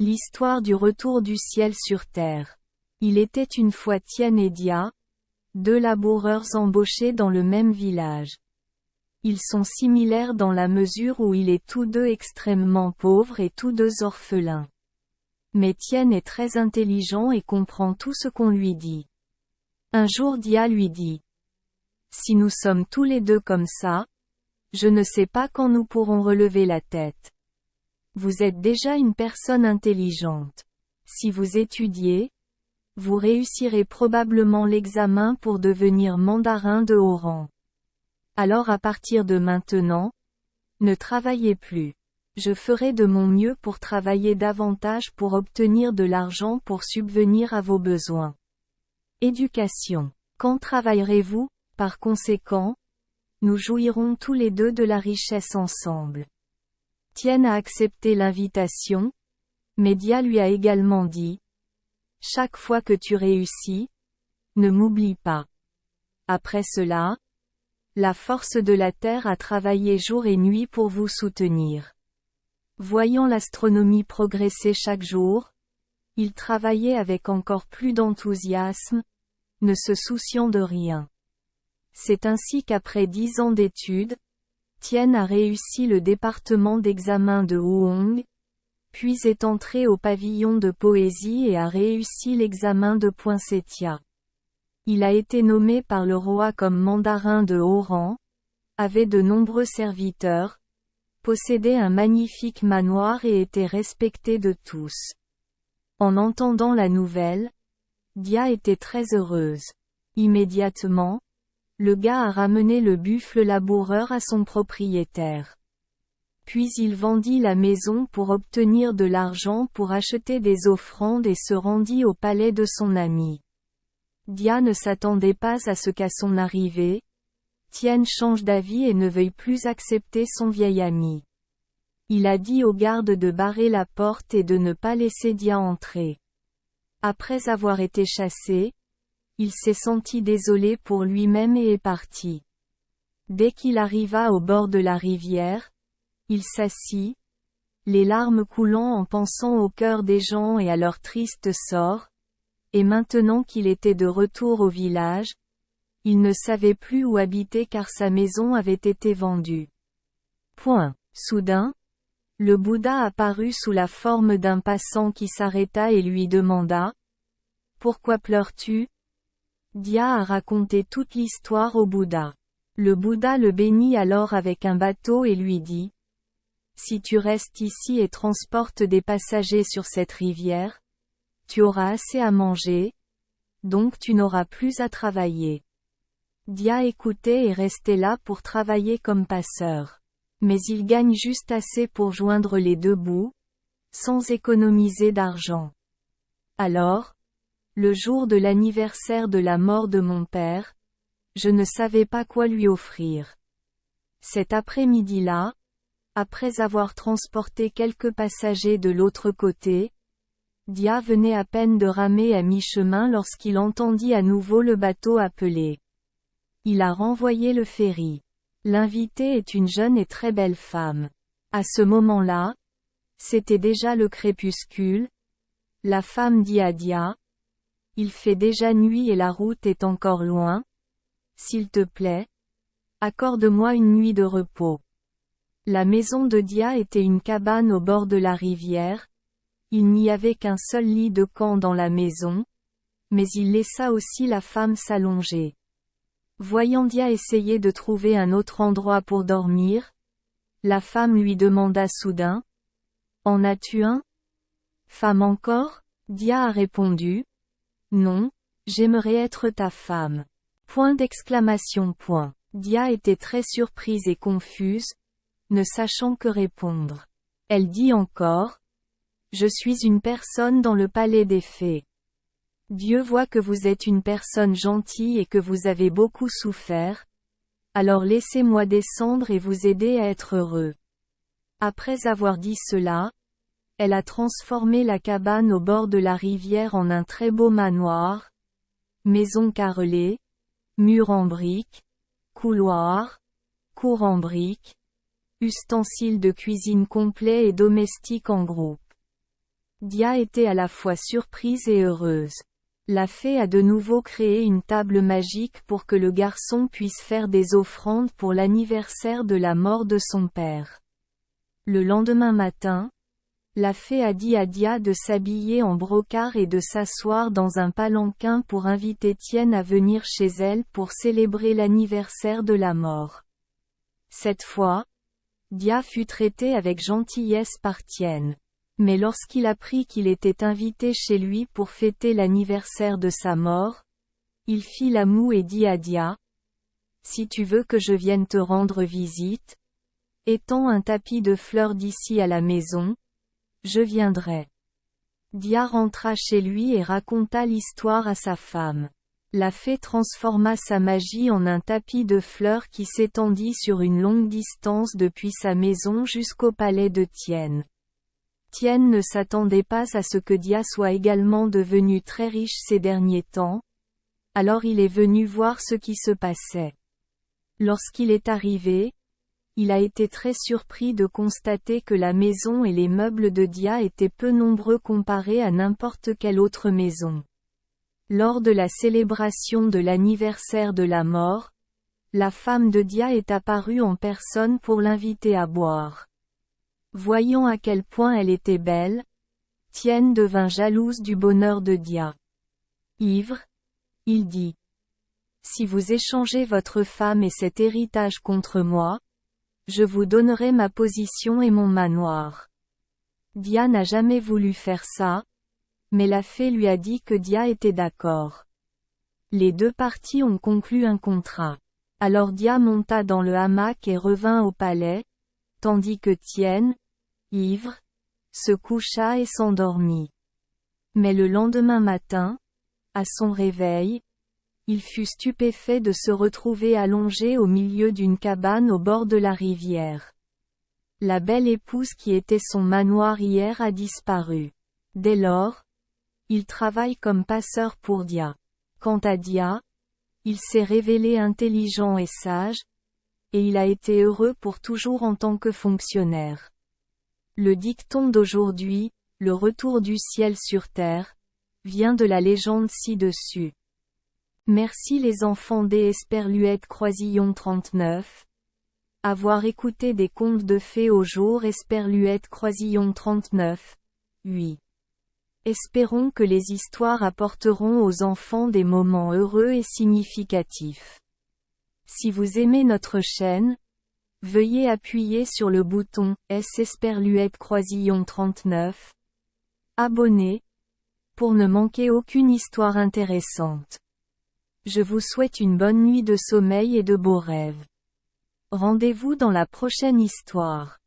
L'histoire du retour du ciel sur terre. Il était une fois Tien et Dia, deux laboureurs embauchés dans le même village. Ils sont similaires dans la mesure où il est tous deux extrêmement pauvres et tous deux orphelins. Mais Tien est très intelligent et comprend tout ce qu'on lui dit. Un jour Dia lui dit: Si nous sommes tous les deux comme ça, je ne sais pas quand nous pourrons relever la tête. Vous êtes déjà une personne intelligente. Si vous étudiez, vous réussirez probablement l'examen pour devenir mandarin de haut rang. Alors à partir de maintenant, ne travaillez plus. Je ferai de mon mieux pour travailler davantage pour obtenir de l'argent pour subvenir à vos besoins. Éducation. Quand travaillerez-vous, par conséquent? Nous jouirons tous les deux de la richesse ensemble. Tien a accepté l'invitation, mais Dia lui a également dit: Chaque fois que tu réussis, ne m'oublie pas. Après cela, la force de la terre a travaillé jour et nuit pour vous soutenir. Voyant l'astronomie progresser chaque jour, il travaillait avec encore plus d'enthousiasme, ne se souciant de rien. C'est ainsi qu'après 10 ans d'études, Tien a réussi le département d'examen de Huong, puis est entré au pavillon de poésie et a réussi l'examen de poinsettia. Il a été nommé par le roi comme mandarin de haut rang, avait de nombreux serviteurs, possédait un magnifique manoir et était respecté de tous. En entendant la nouvelle, Dia était très heureuse. Immédiatement, le gars a ramené le buffle laboureur à son propriétaire. Puis il vendit la maison pour obtenir de l'argent pour acheter des offrandes et se rendit au palais de son ami. Dia ne s'attendait pas à ce qu'à son arrivée, Tien change d'avis et ne veuille plus accepter son vieil ami. Il a dit aux gardes de barrer la porte et de ne pas laisser Dia entrer. Après avoir été chassé, il s'est senti désolé pour lui-même et est parti. Dès qu'il arriva au bord de la rivière, il s'assit, les larmes coulant en pensant au cœur des gens et à leur triste sort, et maintenant qu'il était de retour au village, il ne savait plus où habiter car sa maison avait été vendue. Soudain, le Bouddha apparut sous la forme d'un passant qui s'arrêta et lui demanda: Pourquoi pleures-tu? Dia a raconté toute l'histoire au Bouddha. Le Bouddha le bénit alors avec un bateau et lui dit: Si tu restes ici et transportes des passagers sur cette rivière, tu auras assez à manger, donc tu n'auras plus à travailler. Dia écoutait et restait là pour travailler comme passeur. Mais il gagne juste assez pour joindre les deux bouts, sans économiser d'argent. Alors, le jour de l'anniversaire de la mort de mon père, je ne savais pas quoi lui offrir. Cet après-midi-là, après avoir transporté quelques passagers de l'autre côté, Dia venait à peine de ramer à mi-chemin lorsqu'il entendit à nouveau le bateau appeler. Il a renvoyé le ferry. L'invitée est une jeune et très belle femme. À ce moment-là, c'était déjà le crépuscule. La femme dit à Dia: Il fait déjà nuit et la route est encore loin. S'il te plaît, accorde-moi une nuit de repos. La maison de Dia était une cabane au bord de la rivière. Il n'y avait qu'un seul lit de camp dans la maison, mais il laissa aussi la femme s'allonger. Voyant Dia essayer de trouver un autre endroit pour dormir, la femme lui demanda soudain: En as-tu un? Femme encore? Dia a répondu: Non, j'aimerais être ta femme. Dia était très surprise et confuse, ne sachant que répondre. Elle dit encore: Je suis une personne dans le palais des fées. Dieu voit que vous êtes une personne gentille et que vous avez beaucoup souffert, alors laissez-moi descendre et vous aider à être heureux. Après avoir dit cela, elle a transformé la cabane au bord de la rivière en un très beau manoir, maison carrelée, murs en briques, couloirs, cour en briques, ustensiles de cuisine complets et domestiques en groupe. Dia était à la fois surprise et heureuse. La fée a de nouveau créé une table magique pour que le garçon puisse faire des offrandes pour l'anniversaire de la mort de son père. Le lendemain matin, la fée a dit à Dia de s'habiller en brocart et de s'asseoir dans un palanquin pour inviter Tien à venir chez elle pour célébrer l'anniversaire de la mort. Cette fois, Dia fut traité avec gentillesse par Tien. Mais lorsqu'il apprit qu'il était invité chez lui pour fêter l'anniversaire de sa mort, il fit la moue et dit à Dia: « Si tu veux que je vienne te rendre visite, étends un tapis de fleurs d'ici à la maison, je viendrai. » Dia rentra chez lui et raconta l'histoire à sa femme. La fée transforma sa magie en un tapis de fleurs qui s'étendit sur une longue distance depuis sa maison jusqu'au palais de Tien. Tien ne s'attendait pas à ce que Dia soit également devenu très riche ces derniers temps, alors il est venu voir ce qui se passait. Lorsqu'il est arrivé, il a été très surpris de constater que la maison et les meubles de Dia étaient peu nombreux comparés à n'importe quelle autre maison. Lors de la célébration de l'anniversaire de la mort, la femme de Dia est apparue en personne pour l'inviter à boire. Voyant à quel point elle était belle, Tien devint jalouse du bonheur de Dia. Ivre, il dit: « Si vous échangez votre femme et cet héritage contre moi, je vous donnerai ma position et mon manoir. » Dia n'a jamais voulu faire ça, mais la fée lui a dit que Dia était d'accord. Les deux parties ont conclu un contrat. Alors Dia monta dans le hamac et revint au palais, tandis que Tien, ivre, se coucha et s'endormit. Mais le lendemain matin, à son réveil, il fut stupéfait de se retrouver allongé au milieu d'une cabane au bord de la rivière. La belle épouse qui était son manoir hier a disparu. Dès lors, il travaille comme passeur pour Dia. Quant à Dia, il s'est révélé intelligent et sage, et il a été heureux pour toujours en tant que fonctionnaire. Le dicton d'aujourd'hui, le retour du ciel sur terre, vient de la légende ci-dessus. Merci les enfants des Esperluette Croisillon 39. Avoir écouté des contes de fées au jour Esperluette Croisillon 39. 8. Espérons que les histoires apporteront aux enfants des moments heureux et significatifs. Si vous aimez notre chaîne, veuillez appuyer sur le bouton S Esperluette Croisillon 39. Abonner, pour ne manquer aucune histoire intéressante. Je vous souhaite une bonne nuit de sommeil et de beaux rêves. Rendez-vous dans la prochaine histoire.